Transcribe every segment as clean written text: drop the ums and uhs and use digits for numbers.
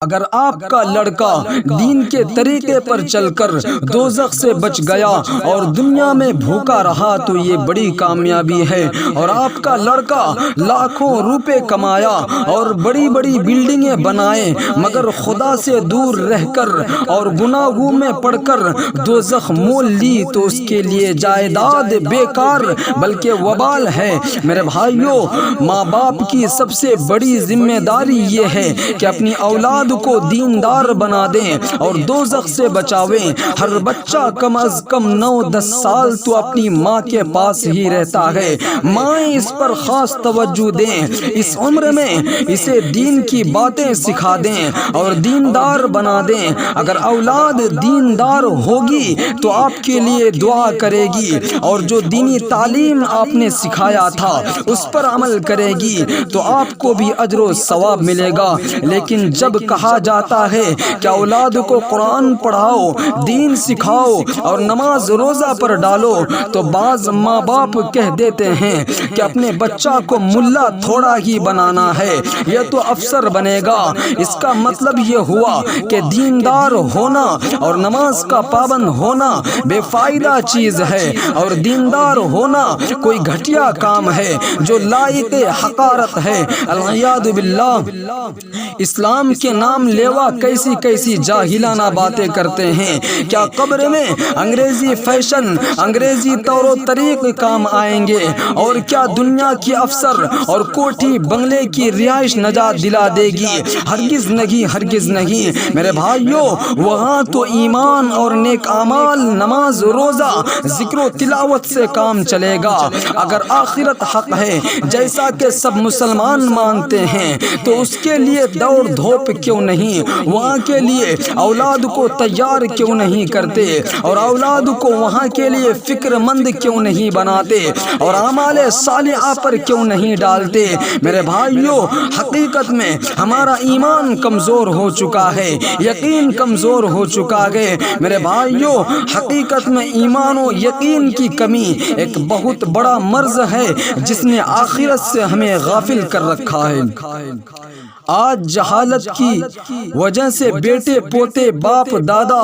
اگر آپ کا لڑکا دین کے طریقے پر چل کر دوزخ سے بچ گیا اور دنیا میں بھوکا رہا تو یہ بڑی کامیابی ہے، اور آپ کا لڑکا لاکھوں روپے کمایا اور بڑی بڑی بلڈنگیں بنائے مگر خدا سے دور رہ کر اور گناہوں میں پڑ کر دوزخ مول لی تو اس کے لیے جائیداد بیکار بلکہ وبال ہے۔ میرے بھائیوں، ماں باپ کی سب سے بڑی ذمہ داری یہ ہے کہ اپنی اولاد کو دیندار بنا دیں اور دوزخ سے بچاویں۔ ہر بچہ کم از کم 9-10 سال تو اپنی ماں کے پاس ہی رہتا ہے، مائیں اس پر خاص توجہ دیں، اس عمر میں اسے دین کی باتیں سکھا دیں اور دیندار بنا دیں۔ اگر اولاد دیندار ہوگی تو آپ کے لیے دعا کرے گی اور جو دینی تعلیم آپ نے سکھایا تھا اس پر عمل کرے گی تو آپ کو بھی اجر و ثواب ملے گا۔ لیکن جب کہا جاتا ہے کہ اولاد کو قرآن پڑھاؤ، دین سکھاؤ اور نماز روزہ پر ڈالو تو بعض ماں باپ کہہ دیتے ہیں کہ اپنے بچہ کو ملا تھوڑا ہی بنانا ہے، یہ تو افسر بنے گا۔ اس کا مطلب یہ ہوا کہ دیندار ہونا اور نماز کا پابند ہونا بے فائدہ چیز ہے اور دیندار ہونا کوئی گھٹیا کام ہے جو لائق حقارت ہے۔ العیاذ باللہ، اسلام کے نام لیوا کیسی کیسی جاہلانہ باتیں کرتے ہیں۔ کیا قبر میں انگریزی فیشن، انگریزی طور و طریق کام آئیں گے؟ اور کیا دنیا کی افسر اور کوٹھی بنگلے کی رہائش نجات دلا دے گی؟ ہرگز نہیں، ہرگز نہیں۔ میرے بھائیوں، وہاں تو ایمان اور نیک اعمال، نماز روزہ، ذکر و تلاوت سے کام چلے گا۔ اگر آخرت حق ہے جیسا کہ سب مسلمان مانتے ہیں تو اس کے لیے دوڑ دھوپ کیوں نہیں؟ وہاں کے لیے اولاد کو تیار کیوں نہیں کرتے اور اولاد کو وہاں کے لیے فکر مند کیوں نہیں بناتے اور اعمال صالحہ پر کیوں نہیں ڈالتے؟ میرے بھائیوں، حقیقت میں ہمارا ایمان کمزور ہو چکا ہے، یقین کمزور ہو چکا ہے۔ میرے بھائیوں، حقیقت میں ایمان و یقین کی کمی ایک بہت بڑا مرض ہے جس نے آخرت سے ہمیں غافل کر رکھا ہے۔ آج جہالت کی وجہ سے بیٹے پوتے باپ دادا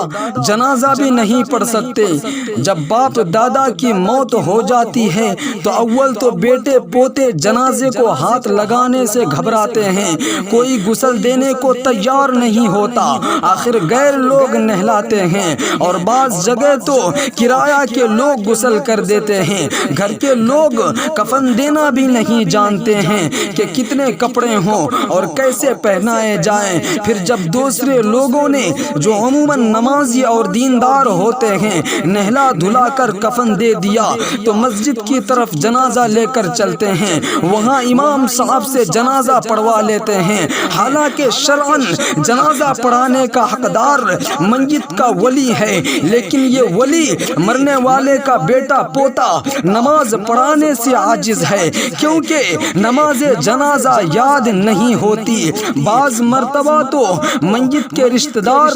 جنازہ بھی نہیں پڑھ سکتے۔ جب باپ دادا کی موت ہو جاتی ہے تو اول تو بیٹے پوتے جنازے کو ہاتھ لگانے سے گھبراتے ہیں، کوئی غسل دینے کو تیار نہیں ہوتا، آخر غیر لوگ نہلاتے ہیں اور بعض جگہ تو کرایہ کے لوگ غسل کر دیتے ہیں۔ گھر کے لوگ کفن دینا بھی نہیں جانتے ہیں کہ کتنے کپڑے ہوں اور کیسے پہنائے جائیں۔ پھر جب دوسرے لوگوں نے جو عموماً نمازی اور دیندار ہوتے ہیں نہلا دھلا کر کفن دے دیا تو مسجد کی طرف جنازہ لے کر چلتے ہیں، وہاں امام صاحب سے جنازہ پڑھوا لیتے ہیں، حالانکہ شرعاً جنازہ پڑھانے کا حقدار میت کا ولی ہے، لیکن یہ ولی مرنے والے کا بیٹا پوتا نماز پڑھانے سے عاجز ہے کیونکہ نماز جنازہ یاد نہیں ہوتی۔ بعض مرتبہ تو میت کے رشتہ دار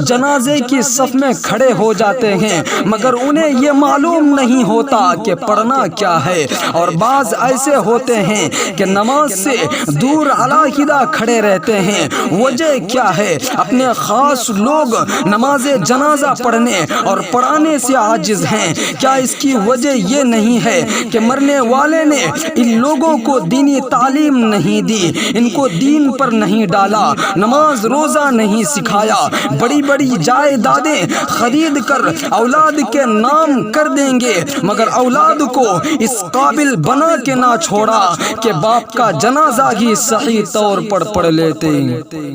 جنازے کی صف میں کھڑے ہو جاتے ہیں مگر انہیں یہ معلوم نہیں ہوتا کہ پڑھنا کیا ہے، اور بعض ایسے ہوتے ہیں کہ نماز سے دور علیحدہ کھڑے رہتے ہیں۔ وجہ کیا ہے؟ اپنے خاص لوگ نماز جنازہ پڑھنے اور پڑھانے سے عاجز ہیں۔ کیا اس کی وجہ یہ نہیں ہے کہ مرنے والے نے ان لوگوں کو دینی تعلیم نہیں دی، ان کو دین پر نہیں ڈالا، نماز روزہ نہیں سکھایا، بڑی بڑی جائیدادیں خرید کر اولاد کے نام کر دیں گے مگر اولاد کو اس قابل بنا کے نہ چھوڑا کہ باپ کا جنازہ ہی صحیح طور پر پڑھ لیتے؟